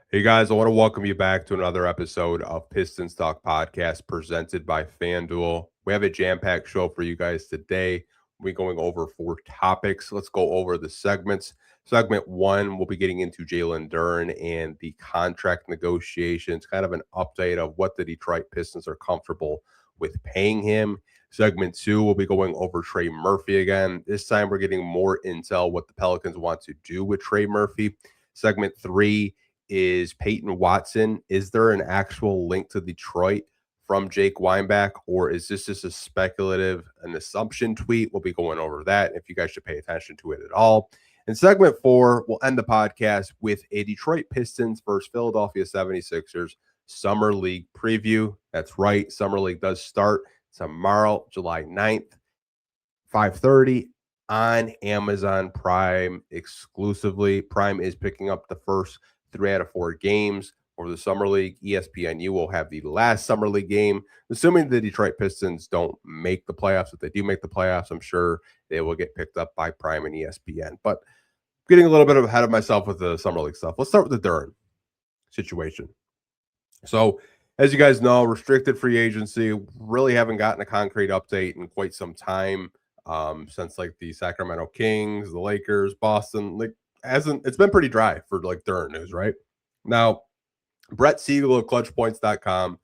Hey guys, I want to welcome you back to another episode of Pistons Talk Podcast presented by FanDuel. We have a jam-packed show for you guys today. We're going over 4 topics. Let's go over the segments. Segment 1, we'll be getting into Jalen Duren and the contract negotiations, kind of an update of what the Detroit Pistons are comfortable with paying him. Segment 2, we'll be going over Trey Murphy again. This time we're getting more intel what the Pelicans want to do with Trey Murphy. Segment 3 is Peyton Watson. Is there an actual link to Detroit from Jake Weinbach, or is this just a speculative, an assumption tweet? We'll be going over that if you guys should pay attention to it at all. In segment 4, we'll end the podcast with a Detroit Pistons versus Philadelphia 76ers Summer League preview. That's right, Summer League does start tomorrow, July 9th, 5:30 on Amazon Prime exclusively. Prime is picking up the first 3 out of 4 games for the Summer League. ESPNU will have the last Summer League game, assuming the Detroit Pistons don't make the playoffs. If they do make the playoffs, I'm sure they will get picked up by Prime and ESPN. But getting a little bit ahead of myself with the Summer League stuff. Let's start with the Duren situation. So, as you guys know, restricted free agency, really haven't gotten a concrete update in quite some time, since like the Sacramento Kings, the Lakers, Boston. Like, it's been pretty dry for like Duren news, right? Now, Brett Siegel of ClutchPoints.com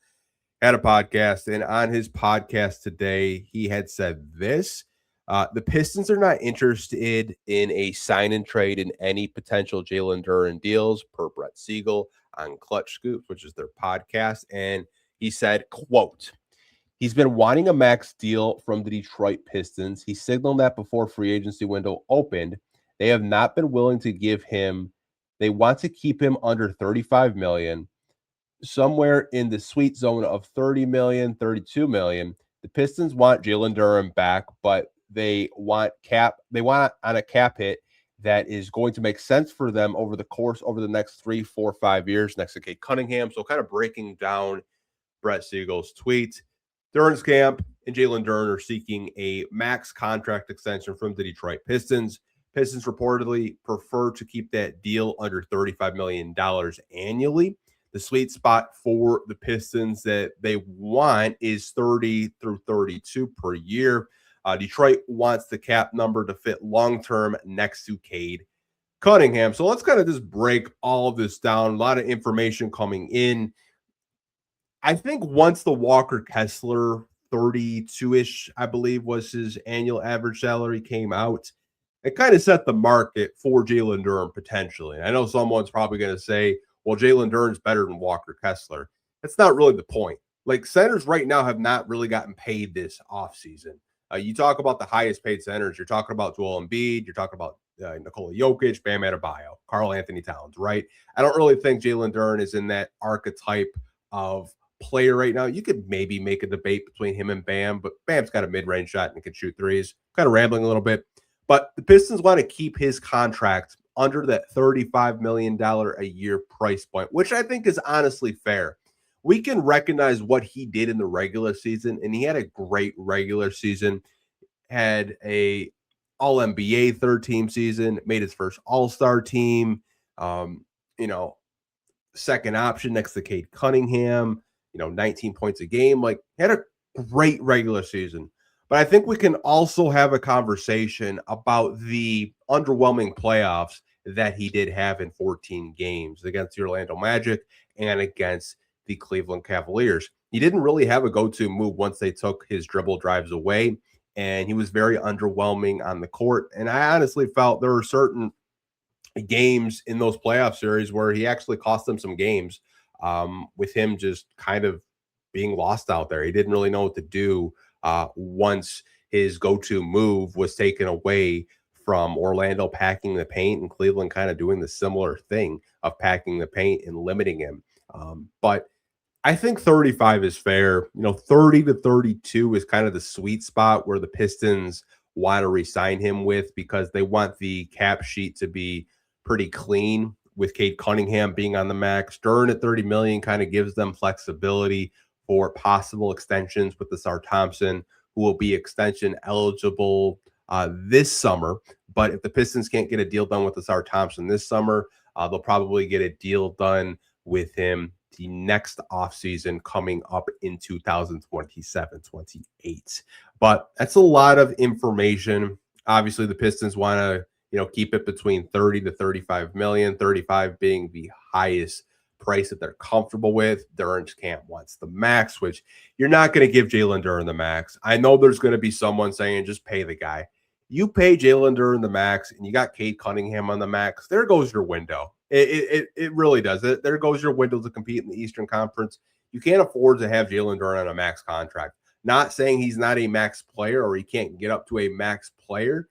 had a podcast, and on his podcast today, he had said this. The Pistons are not interested in a sign and trade in any potential Jalen Duren deals, per Brett Siegel on Clutch Scoops, which is their podcast. And he said, quote, he's been wanting a max deal from the Detroit Pistons. He signaled that before free agency window opened. They have not been willing to give him. They want to keep him under $35 million, somewhere in the sweet zone of $30 million, $32 million. The Pistons want Jalen Duren back, but they want on a cap hit that is going to make sense for them over the next 3, 4, 5 years next to Cade Cunningham. So kind of breaking down Brett Siegel's tweet. Duren's camp and Jalen Duren are seeking a max contract extension from the Detroit Pistons. Pistons reportedly prefer to keep that deal under $35 million annually. The sweet spot for the Pistons that they want is 30 through 32 per year. Detroit wants the cap number to fit long-term next to Cade Cunningham. So let's kind of just break all of this down. A lot of information coming in. I think once the Walker Kessler 32-ish, I believe, was his annual average salary came out, it kind of set the market for Jalen Duren potentially. I know someone's probably going to say, well, Jalen Duren's better than Walker Kessler. That's not really the point. Like, centers right now have not really gotten paid this offseason. You talk about the highest paid centers. You're talking about Joel Embiid. You're talking about Nikola Jokic, Bam Adebayo, Karl Anthony Towns, right? I don't really think Jalen Duren is in that archetype of player right now. You could maybe make a debate between him and Bam, but Bam's got a mid-range shot and can shoot threes. Kind of rambling a little bit. But the Pistons want to keep his contract under that $35 million a year price point, which I think is honestly fair. We can recognize what he did in the regular season, and he had a great regular season, had a All-NBA third-team season, made his first All-Star team, second option next to Cade Cunningham, 19 points a game. Like, had a great regular season. But I think we can also have a conversation about the underwhelming playoffs that he did have in 14 games against the Orlando Magic and against the Cleveland Cavaliers. He didn't really have a go-to move once they took his dribble drives away, and he was very underwhelming on the court. And I honestly felt there were certain games in those playoff series where he actually cost them some games, with him just kind of being lost out there. He didn't really know what to do once his go-to move was taken away from Orlando packing the paint and Cleveland kind of doing the similar thing of packing the paint and limiting him. But I think 35 is fair. 30 to 32 is kind of the sweet spot where the Pistons want to re-sign him with, because they want the cap sheet to be pretty clean with Cade Cunningham being on the max. Duren at 30 million kind of gives them flexibility for possible extensions with the Sar Thompson, who will be extension eligible this summer. But if the Pistons can't get a deal done with the Sar Thompson this summer, they'll probably get a deal done with him the next offseason coming up in 2027-28. But that's a lot of information. Obviously, the Pistons want to, keep it between 30 to 35 million, 35 being the highest price that they're comfortable with. Duren's camp wants the max, which you're not going to give Jalen Duren the max. I know there's going to be someone saying just pay the guy. You pay Jalen Duren the max and you got Cade Cunningham on the max, there goes your window. It really does. There goes your window to compete in the Eastern Conference. You can't afford to have Jalen Duren on a max contract. Not saying he's not a max player or he can't get up to a max player,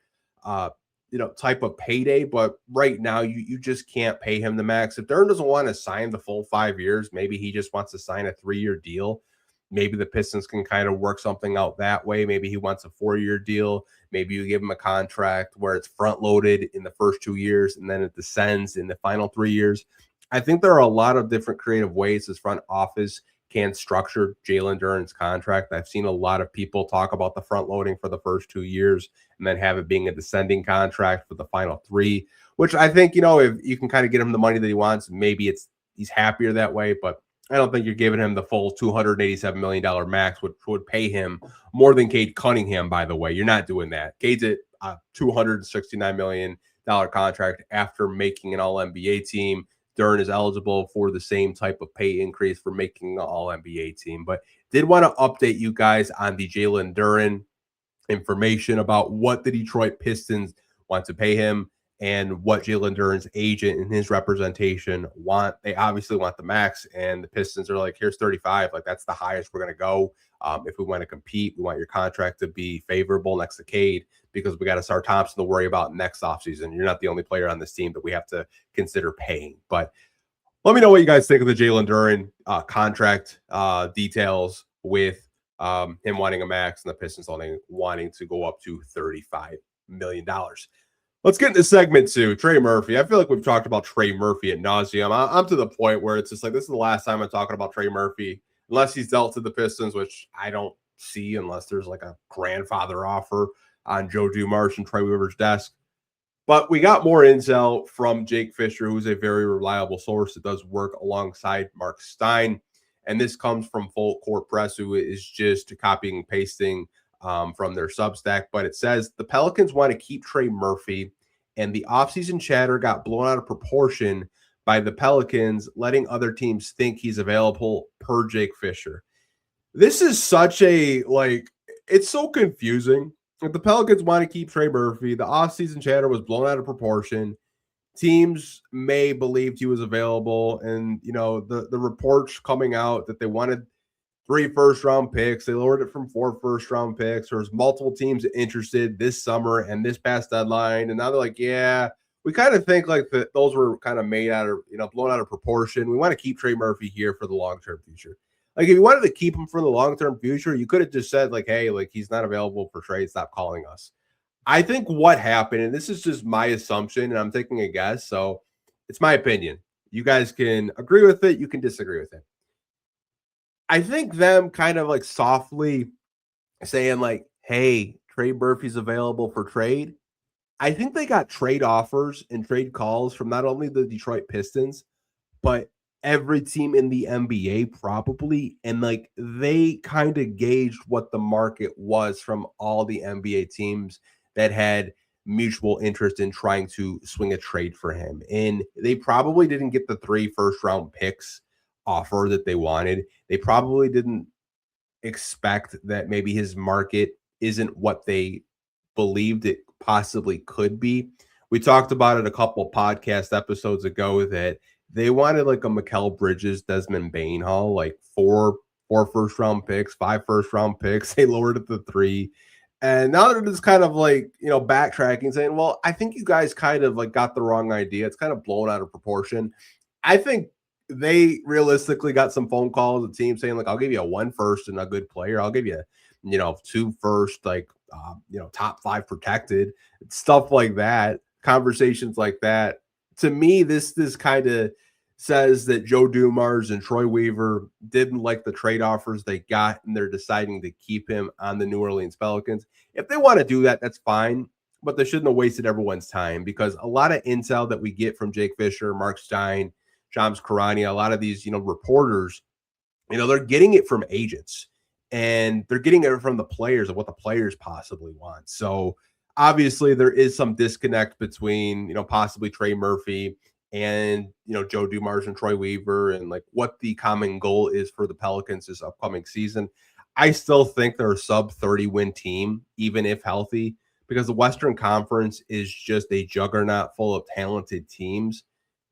type of payday, but right now you just can't pay him the max. If Duren doesn't want to sign the full 5 years, maybe he just wants to sign a 3-year deal. Maybe the Pistons can kind of work something out that way. Maybe he wants a 4-year deal. Maybe you give him a contract where it's front loaded in the first 2 years and then it descends in the final 3 years. I think there are a lot of different creative ways this front office can structure Jalen Duren's contract. I've seen a lot of people talk about the front loading for the first 2 years and then have it being a descending contract for the final 3, which I think, if you can kind of get him the money that he wants, maybe he's happier that way. But I don't think you're giving him the full $287 million max, which would pay him more than Cade Cunningham, by the way. You're not doing that. Cade's at a $269 million contract after making an All-NBA team. Duren is eligible for the same type of pay increase for making an All-NBA team. But did want to update you guys on the Jalen Duren information about what the Detroit Pistons want to pay him and what Jalen Duren's agent and his representation want. They obviously want the max, and the Pistons are like, here's 35. Like, that's the highest we're going to go. If we want to compete, we want your contract to be favorable next to Cade because we got to start Thompson to worry about next offseason. You're not the only player on this team that we have to consider paying. But let me know what you guys think of the Jalen Duren contract details with him wanting a max and the Pistons wanting to go up to $35 million. Let's get into segment 2. Trey Murphy. I feel like we've talked about Trey Murphy ad nauseum. I'm to the point where it's just like, this is the last time I'm talking about Trey Murphy, unless he's dealt to the Pistons, which I don't see unless there's like a grandfather offer on Joe Dumars and Troy Weaver's desk. But we got more intel from Jake Fisher, who's a very reliable source that does work alongside Mark Stein. And this comes from Full Court Press, who is just copying and pasting from their Substack. But it says the Pelicans want to keep Trey Murphy, and the offseason chatter got blown out of proportion by the Pelicans letting other teams think he's available, per Jake Fisher. This is such a, it's so confusing. If the Pelicans want to keep Trey Murphy, the offseason chatter was blown out of proportion. Teams may believed he was available, and the reports coming out that they wanted 3 first-round picks. They lowered it from 4 first-round picks. There was multiple teams interested this summer and this past deadline, and now they're like, yeah, we kind of think like those were kind of made out of, blown out of proportion. We want to keep Trey Murphy here for the long-term future. Like, if you wanted to keep him for the long-term future, you could have just said, like, hey, like, he's not available for trade. Stop calling us. I think what happened, and this is just my assumption, and I'm taking a guess, so it's my opinion. You guys can agree with it. You can disagree with it. I think them kind of like softly saying like, hey, Trey Murphy's available for trade. I think they got trade offers and trade calls from not only the Detroit Pistons, but every team in the NBA probably. And like they kind of gauged what the market was from all the NBA teams that had mutual interest in trying to swing a trade for him. And they probably didn't get the 3 first-round picks offer that they wanted. They probably didn't expect that maybe his market isn't what they believed it possibly could be. We talked about it a couple podcast episodes ago that they wanted like a Mikal Bridges, Desmond Bane haul, like 4 first-round picks, 5 first-round picks. They lowered it to 3. And now they're just kind of like, backtracking, saying, well, I think you guys kind of like got the wrong idea. It's kind of blown out of proportion. I think they realistically got some phone calls of teams saying, like, I'll give you a 1 first and a good player. I'll give you, 2 first, like, top 5 protected, stuff like that, conversations like that. To me, this kind of says that Joe Dumars and Troy Weaver didn't like the trade offers they got, and they're deciding to keep him on the New Orleans Pelicans. If they want to do that, that's fine, but they shouldn't have wasted everyone's time, because a lot of intel that we get from Jake Fisher, Mark Stein, Shams Karani, a lot of these, reporters, they're getting it from agents and they're getting it from the players of what the players possibly want. So obviously there is some disconnect between, possibly Trey Murphy and, Joe Dumars and Troy Weaver and like what the common goal is for the Pelicans this upcoming season. I still think they're a sub 30 win team, even if healthy, because the Western Conference is just a juggernaut full of talented teams.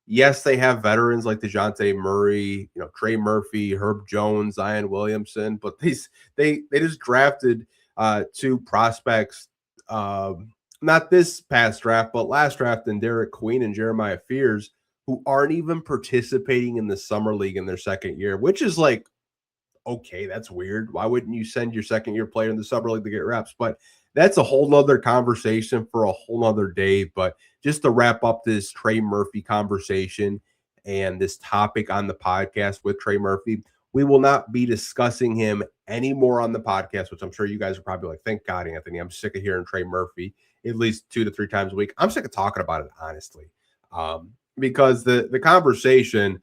Yes, they have veterans like DeJounte Murray, Trey Murphy, Herb Jones, Zion Williamson, but they just drafted two prospects, not this past draft, but last draft, in Derek Queen and Jeremiah Fears, who aren't even participating in the summer league in their second year, which is like, okay, that's weird. Why wouldn't you send your second year player in the summer league to get reps? But that's a whole nother conversation for a whole nother day. But just to wrap up this Trey Murphy conversation and this topic on the podcast with Trey Murphy, we will not be discussing him anymore on the podcast, which I'm sure you guys are probably like, thank God, Anthony. I'm sick of hearing Trey Murphy at least 2 to 3 times a week. I'm sick of talking about it, honestly, because the conversation,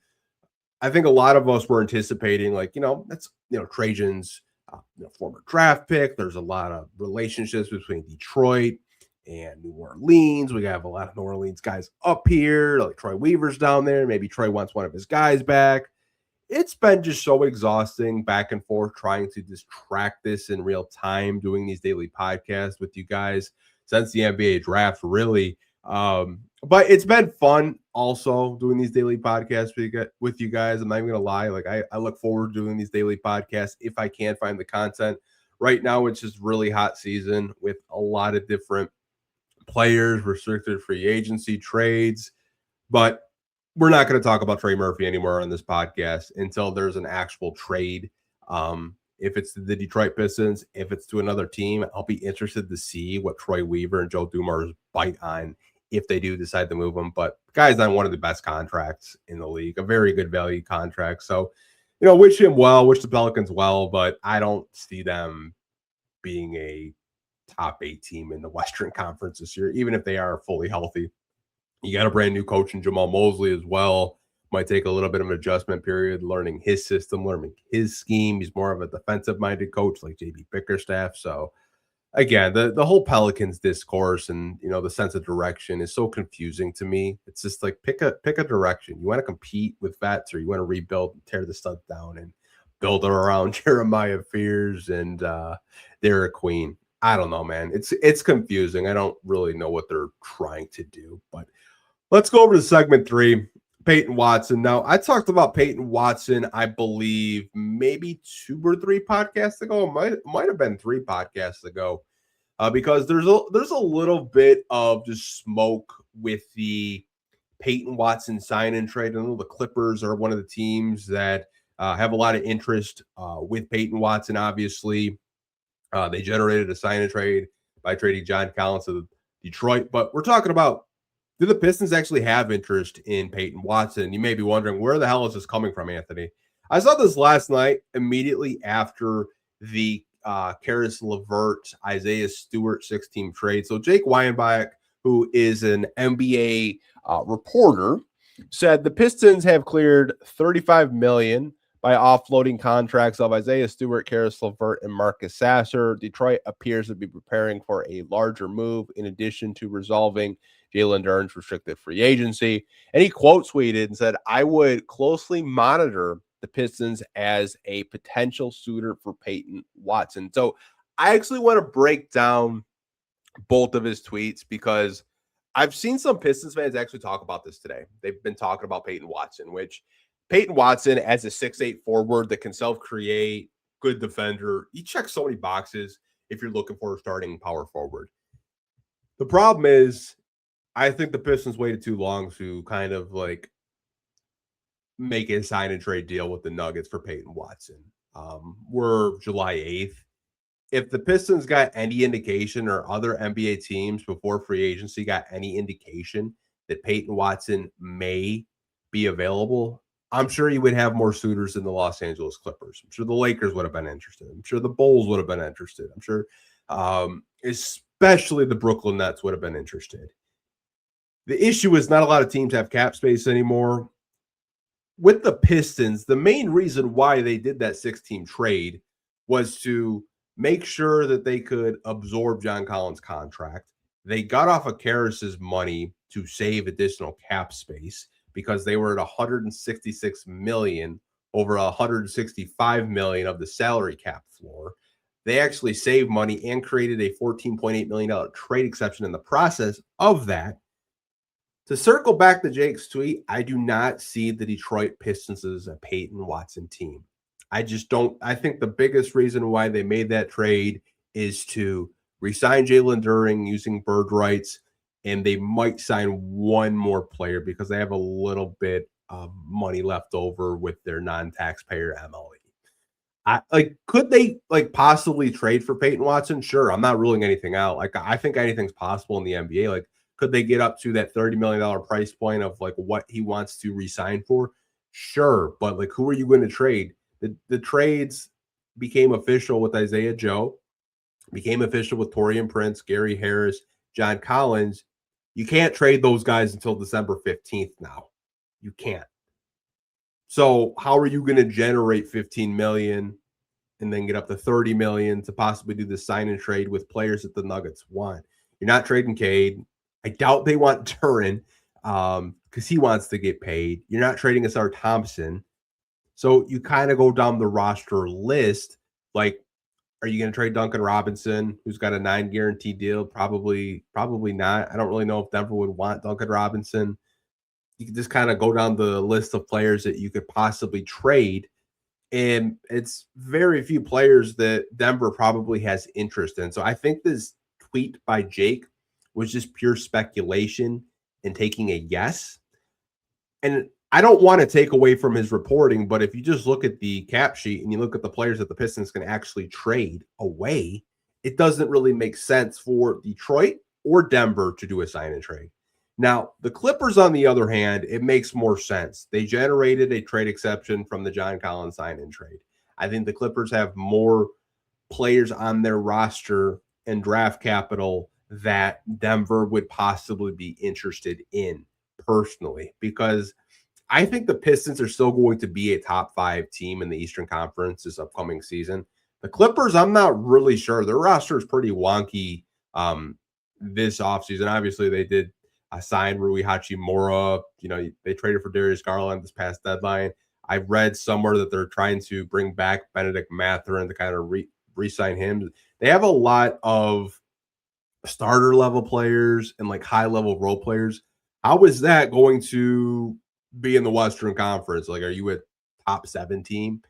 I think a lot of us were anticipating, like, that's, Trajan's former draft pick. There's a lot of relationships between Detroit and New Orleans. We have a lot of New Orleans guys up here, like Troy Weaver's down there. Maybe Troy wants one of his guys back. It's been just so exhausting back and forth trying to just track this in real time, doing these daily podcasts with you guys since the NBA draft, really. But it's been fun also doing these daily podcasts with you guys. I'm not even going to lie. Like I look forward to doing these daily podcasts if I can find the content. Right now, it's just really hot season with a lot of different players, restricted free agency, trades. But we're not going to talk about Trey Murphy anymore on this podcast until there's an actual trade. If it's the Detroit Pistons, if it's to another team, I'll be interested to see what Troy Weaver and Joe Dumars bite on if they do decide to move him. But guy's on one of the best contracts in the league, a very good value contract. So, wish him well, wish the Pelicans well, but I don't see them being a top 8 team in the Western Conference this year, even if they are fully healthy. You got a brand new coach in Jamal Mosley as well. Might take a little bit of an adjustment period, learning his system, learning his scheme. He's more of a defensive-minded coach like JB Bickerstaff. So, again, the whole Pelicans discourse and, the sense of direction is so confusing to me. It's just like pick a direction. You want to compete with vets or you want to rebuild and tear the stuff down and build it around Jeremiah Fears and Derek Queen. I don't know, man. It's confusing. I don't really know what they're trying to do. But let's go over to segment 3. Peyton Watson. Now, I talked about Peyton Watson, I believe, maybe 2 or 3 podcasts ago. It might have been 3 podcasts ago, because there's a little bit of just smoke with the Peyton Watson sign-in trade. I know the Clippers are one of the teams that have a lot of interest with Peyton Watson, obviously. They generated a sign-in trade by trading John Collins to Detroit. But we're talking about, do the Pistons actually have interest in Peyton Watson? You may be wondering, where the hell is this coming from, Anthony? I saw this last night immediately after the Karis LeVert, Isaiah Stewart 6-team trade. So Jake Weinbach, who is an NBA reporter, said the Pistons have cleared $35 million by offloading contracts of Isaiah Stewart, Karis LeVert, and Marcus Sasser. Detroit appears to be preparing for a larger move in addition to resolving Jalen Duren's restricted free agency. And he quote tweeted and said, I would closely monitor the Pistons as a potential suitor for Peyton Watson. So I actually want to break down both of his tweets because I've seen some Pistons fans actually talk about this today. They've been talking about Peyton Watson, which Peyton Watson as a 6'8" forward that can self-create, good defender. He checks so many boxes if you're looking for a starting power forward. The problem is, I think the Pistons waited too long to kind of like make a sign and trade deal with the Nuggets for Peyton Watson. We're July 8th. If the Pistons got any indication or other NBA teams before free agency got any indication that Peyton Watson may be available, I'm sure you would have more suitors than the Los Angeles Clippers. I'm sure the Lakers would have been interested. I'm sure the Bulls would have been interested. I'm sure especially the Brooklyn Nets would have been interested. The issue is not a lot of teams have cap space anymore. with the Pistons, the main reason why they did that 6-team trade was to make sure that they could absorb John Collins' contract. They got off of Karras's money to save additional cap space because they were at 166 million over 165 million of the salary cap floor. They actually saved money and created a $14.8 million trade exception in the process of that. To circle back to Jake's tweet, I do not see the Detroit Pistons as a Peyton Watson team. I just don't. I think the biggest reason why they made that trade is to resign Jalen Duren using bird rights, and they might sign one more player because they have a little bit of money left over with their non-taxpayer MLE. Could they possibly trade for Peyton Watson? Sure, I'm not ruling anything out. I think anything's possible in the NBA. Could they get up to that $30 million price point of what he wants to resign for? Sure, but who are you going to trade? The trades became official with Isaiah Joe, became official with Taurean Prince, Gary Harris, John Collins. You can't trade those guys until December 15th now. You can't. So how are you going to generate 15 million and then get up to 30 million to possibly do the sign and trade with players that the Nuggets want? You're not trading Cade. I doubt they want Duren because he wants to get paid. You're not trading Asar Thompson. So you kind of go down the roster list. Are you going to trade Duncan Robinson, who's got a 9 guarantee deal? Probably not. I don't really know if Denver would want Duncan Robinson. You can just kind of go down the list of players that you could possibly trade. And it's very few players that Denver probably has interest in. So I think this tweet by Jake was just pure speculation and taking a guess. And I don't want to take away from his reporting, but if you just look at the cap sheet and you look at the players that the Pistons can actually trade away, it doesn't really make sense for Detroit or Denver to do a sign and trade. Now, the Clippers, on the other hand, it makes more sense. They generated a trade exception from the John Collins sign and trade. I think the Clippers have more players on their roster and draft capital that Denver would possibly be interested in personally, because I think the Pistons are still going to be a top 5 team in the Eastern Conference this upcoming season. The Clippers, I'm not really sure. Their roster is pretty wonky this offseason. Obviously, they did sign Rui Hachimura. They traded for Darius Garland this past deadline. I read somewhere that they're trying to bring back Benedict Mathurin to kind of re-sign him. They have a lot of starter level players and high level role players. How is that going to be in the Western Conference? Are you a top 7 team?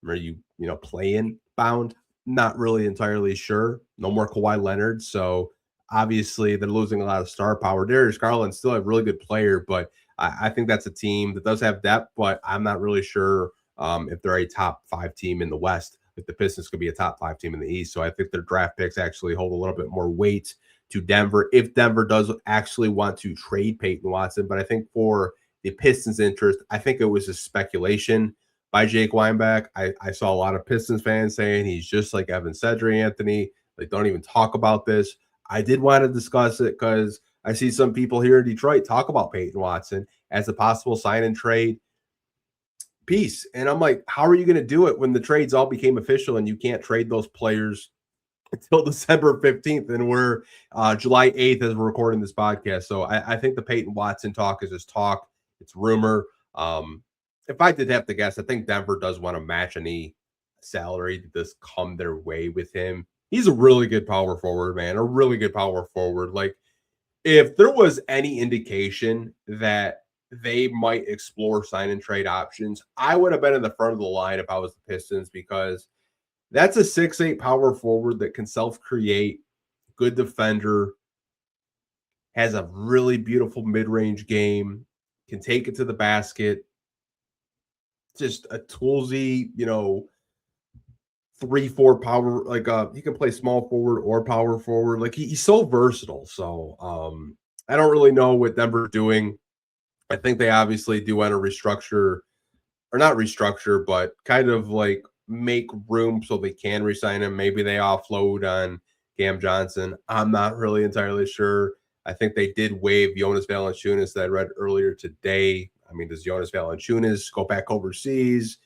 Are you, playing bound? Not really entirely sure. No more Kawhi Leonard. So obviously they're losing a lot of star power. Darius Garland still a really good player, but I think that's a team that does have depth, but I'm not really sure if they're a top 5 team in the West. If the Pistons could be a top 5 team in the East. So I think their draft picks actually hold a little bit more weight to Denver if Denver does actually want to trade Peyton Watson. But I think for the Pistons' interest, I think it was a speculation by Jake Weinbach. I saw a lot of Pistons fans saying he's just like Evan Cedric Anthony. Don't even talk about this. I did want to discuss it because I see some people here in Detroit talk about Peyton Watson as a possible sign and trade piece. And I'm like, how are you going to do it when the trades all became official and you can't trade those players until December 15th? And we're July 8th as we're recording this podcast. So I think the Peyton Watson talk is just talk. It's rumor. If I did have to guess, I think Denver does want to match any salary that does come their way with him. He's a really good power forward, man. A really good power forward. If there was any indication that they might explore sign and trade options, I would have been in the front of the line if I was the Pistons, because that's a 6'8" power forward that can self-create, good defender, has a really beautiful mid-range game, can take it to the basket, just a toolsy, 3-4 power, he can play small forward or power forward. He's so versatile. So I don't really know what Denver's doing. I think they obviously do want to restructure, or not restructure, but kind of make room so they can resign him. Maybe they offload on Cam Johnson. I'm not really entirely sure. I think they did waive Jonas Valanciunas that I read earlier today. I mean, does Jonas Valanciunas go back overseas?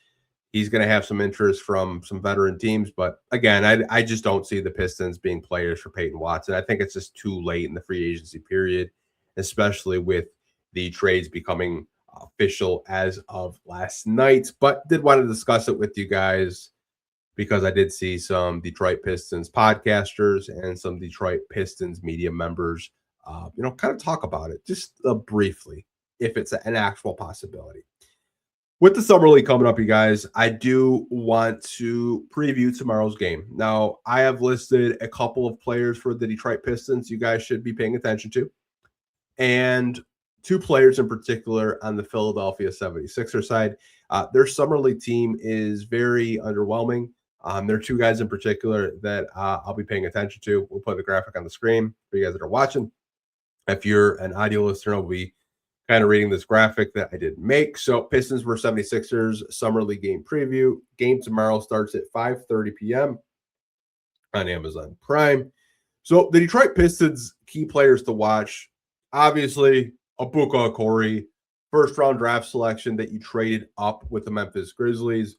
He's going to have some interest from some veteran teams. But again, I just don't see the Pistons being players for Peyton Watson. I think it's just too late in the free agency period, especially with the trades becoming official as of last night. But did want to discuss it with you guys because I did see some Detroit Pistons podcasters and some Detroit Pistons media members, kind of talk about it just briefly, if it's an actual possibility. With the Summer League coming up, you guys, I do want to preview tomorrow's game. Now, I have listed a couple of players for the Detroit Pistons you guys should be paying attention to, and two players in particular on the Philadelphia 76ers side. Their Summer League team is very underwhelming. There are two guys in particular that I'll be paying attention to. We'll put the graphic on the screen for you guys that are watching. If you're an audio listener, we'll be kind of reading this graphic that I didn't make. So Pistons vs 76ers Summer League game preview. Game tomorrow starts at 5:30 p.m. on Amazon Prime. So the Detroit Pistons key players to watch, obviously, Abuka Okori, first-round draft selection that you traded up with the Memphis Grizzlies.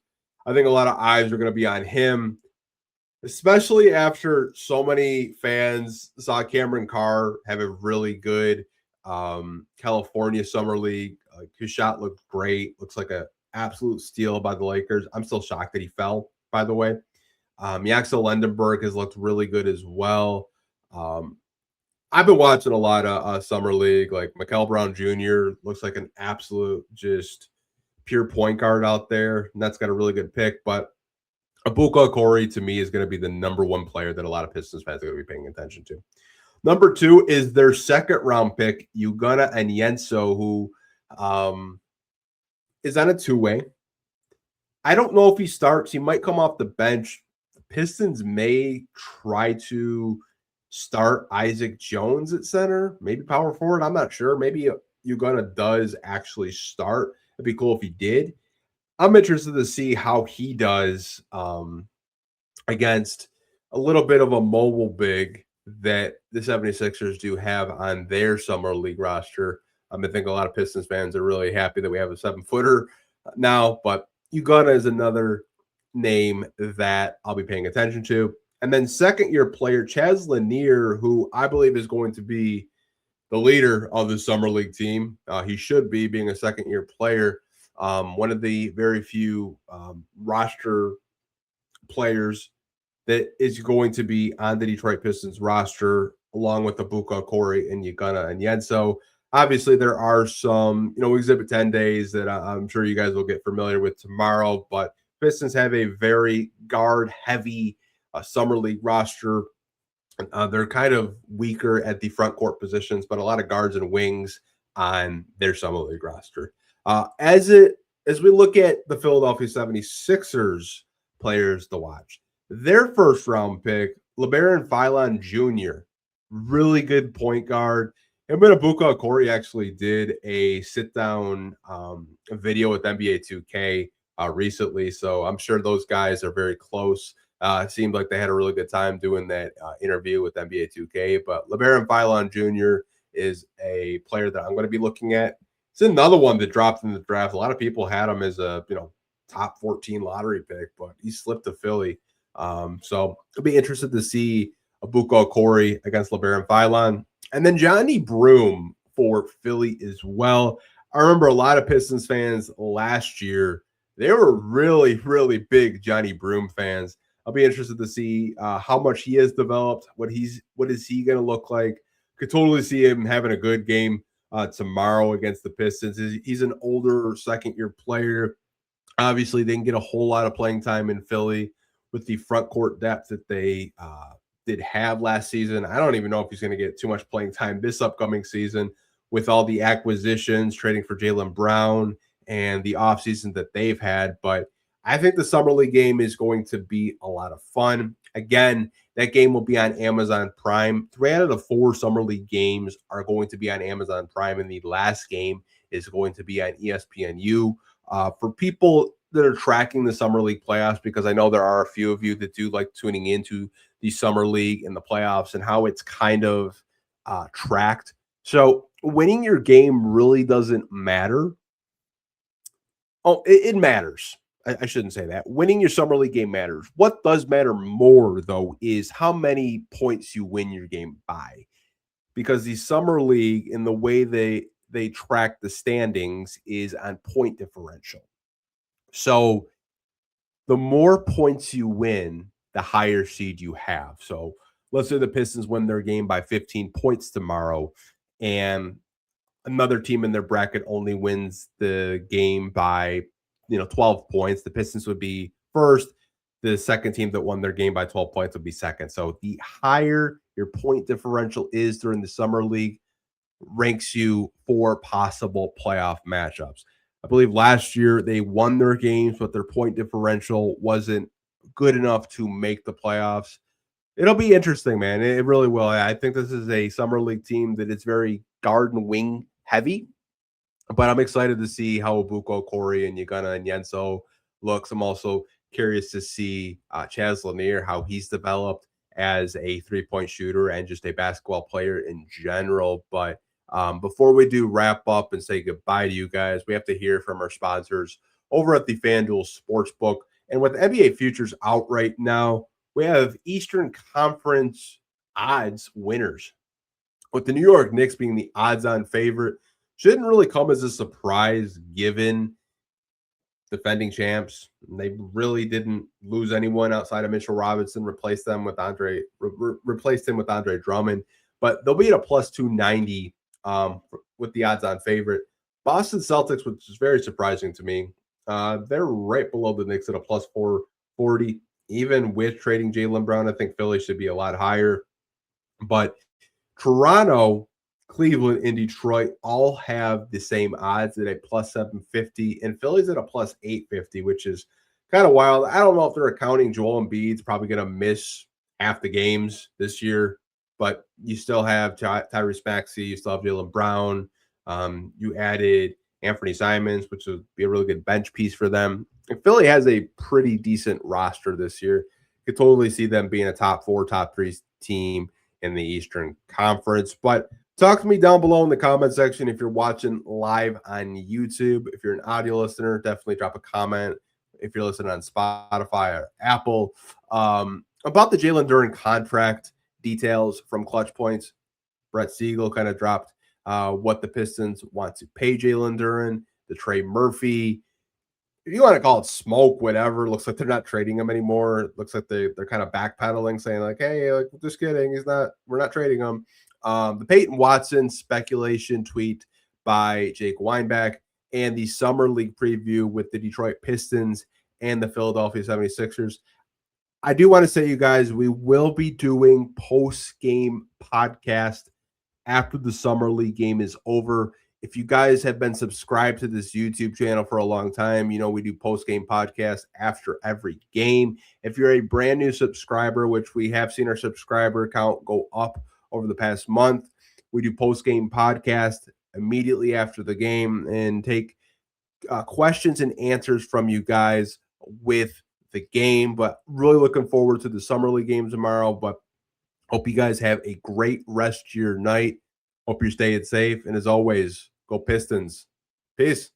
I think a lot of eyes are going to be on him, especially after so many fans saw Cameron Carr have a really good California Summer League. His shot looked great. Looks like an absolute steal by the Lakers. I'm still shocked that he fell, by the way. Yaxel Lendenberg has looked really good as well. I've been watching a lot of Summer League. Like Mikel Brown Jr. looks like an absolute just pure point guard out there, and that's got a really good pick. But Abuka Okori, to me, is going to be the number one player that a lot of Pistons fans are going to be paying attention to. Number two is their second-round pick, Ugonna Onyenso, who is on a two-way. I don't know if he starts. He might come off the bench. The Pistons may try to start Isaac Jones at center, maybe power forward. I'm not sure. Maybe Ugonna does actually start. It'd be cool if he did. I'm interested to see how he does against a little bit of a mobile big that the 76ers do have on their Summer League roster. I think a lot of Pistons fans are really happy that we have a 7-footer now, but Ugonna is another name that I'll be paying attention to. And then second-year player Chaz Lanier, who I believe is going to be the leader of the Summer League team. He should be, being a second-year player. One of the very few roster players that is going to be on the Detroit Pistons roster, along with Abuka Okori and Ugonna Onyenso. Obviously, there are some, Exhibit 10 days that I'm sure you guys will get familiar with tomorrow, but Pistons have a very guard-heavy Summer League roster. They're kind of weaker at the front court positions, but a lot of guards and wings on their Summer League roster. As we look at the Philadelphia 76ers players to watch, their first round pick, LeBaron Philon Jr., really good point guard. And Abuka Okori actually did a sit-down video with NBA 2K recently, so I'm sure those guys are very close. It seemed like they had a really good time doing that interview with NBA 2K. But LeBaron Philon Jr. is a player that I'm going to be looking at. It's another one that dropped in the draft. A lot of people had him as a top 14 lottery pick, but he slipped to Philly. So I'll be interested to see Abuka Okori against LeBaron Philon. And then Johnny Broome for Philly as well. I remember a lot of Pistons fans last year, they were really, really big Johnny Broome fans. I'll be interested to see how much he has developed, what is he going to look like. Could totally see him having a good game tomorrow against the Pistons. He's an older second-year player. Obviously, they didn't get a whole lot of playing time in Philly with the front court depth that they did have last season. I don't even know if he's going to get too much playing time this upcoming season with all the acquisitions, trading for Jaylen Brown, and the offseason that they've had. But I think the Summer League game is going to be a lot of fun. Again, that game will be on Amazon Prime. 3 out of the 4 Summer League games are going to be on Amazon Prime, and the last game is going to be on ESPNU. For people that are tracking the Summer League playoffs, because I know there are a few of you that do like tuning into the Summer League and the playoffs and how it's kind of tracked. So winning your game really doesn't matter Oh, it matters. I shouldn't say that. Winning your summer league game matters. What does matter more, though, is how many points you win your game by. Because the summer league, in the way they track the standings, is on point differential. So the more points you win, the higher seed you have. So let's say the Pistons win their game by 15 points tomorrow, and another team in their bracket only wins the game by 12 points. The Pistons would be first. The second team that won their game by 12 points would be second. So the higher your point differential is during the summer league ranks you for possible playoff matchups. I believe last year they won their games, but their point differential wasn't good enough to make the playoffs. It'll be interesting, man. It really will. I think this is a summer league team that is very guard and wing heavy, but I'm excited to see how Abuko, Corey, and Yagana and Yenso looks. I'm also curious to see Chaz Lanier, how he's developed as a three-point shooter and just a basketball player in general. But before we do wrap up and say goodbye to you guys, we have to hear from our sponsors over at the FanDuel Sportsbook. And with NBA futures out right now, we have Eastern Conference odds winners, with the New York Knicks being the odds-on favorite. Shouldn't really come as a surprise given defending champs. They really didn't lose anyone outside of Mitchell Robinson, replaced him with Andre Drummond. But they'll be at a plus 290 with the odds-on favorite. Boston Celtics, which is very surprising to me, they're right below the Knicks at a plus 440. Even with trading Jalen Brown, I think Philly should be a lot higher. But Toronto, Cleveland, and Detroit all have the same odds at a plus 750, and Philly's at a plus 850, which is kind of wild. I don't know if they're accounting Joel Embiid's probably going to miss half the games this year, but you still have Tyrese Maxey, you still have Jalen Brown. You added Anthony Simons, which would be a really good bench piece for them. And Philly has a pretty decent roster this year. You could totally see them being a top 4, top 3 team in the Eastern Conference. But talk to me down below in the comment section if you're watching live on YouTube. If you're an audio listener, definitely drop a comment. If you're listening on Spotify or Apple, about the Jalen Duren contract details from Clutch Points, Brett Siegel kind of dropped what the Pistons want to pay Jalen Duren, the Trey Murphy. If you want to call it smoke, whatever. Looks like they're not trading him anymore. It looks like they're kind of backpedaling, saying like, "Hey, like, just kidding. We're not trading him." The Peyton Watson speculation tweet by Jake Weinbach, and the summer league preview with the Detroit Pistons and the Philadelphia 76ers. I do want to say, you guys, we will be doing post-game podcast after the summer league game is over. If you guys have been subscribed to this YouTube channel for a long time, you know we do post-game podcasts after every game. If you're a brand new subscriber, which we have seen our subscriber count go up over the past month, we do post-game podcast immediately after the game and take questions and answers from you guys with the game. But really looking forward to the summer league game tomorrow. But hope you guys have a great rest of your night. Hope you're staying safe. And as always, go Pistons. Peace.